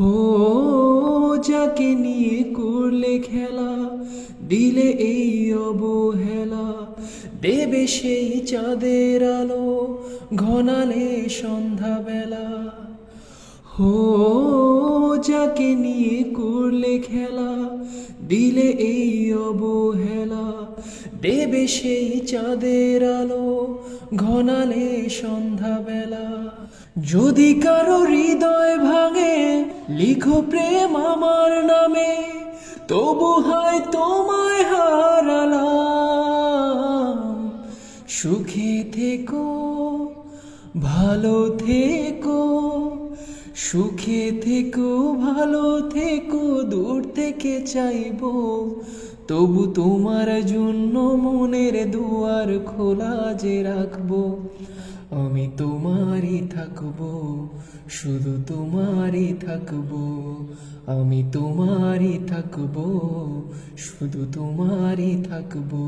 হো যাকে নিয়ে করলে খেলা, দিলে এই অবহেলা, দেবে সেই চাঁদের আলো ঘনালে সন্ধ্যাবেলা। হো যাকে নিয়ে করলে খেলা, দিলে এই অবহেলা, দেবে সেই চাঁদের আলো ঘনালে সন্ধ্যাবেলা। যদি কারো হৃদয় ভাঙে, লিখো প্রেম আমার নামে, তবু হয় তোমায় হারালাম। সুখে থেকো, ভালো থেকো, সুখে থেকো, ভালো থেকো, দূর থেকে চাইবো, তবু তোমার জন্য মনের দুয়ার খোলা যে রাখবো। আমি তোমারই থাকবো, শুধু তোমারই থাকবো। আমি তোমারই থাকবো, শুধু তোমারই থাকবো।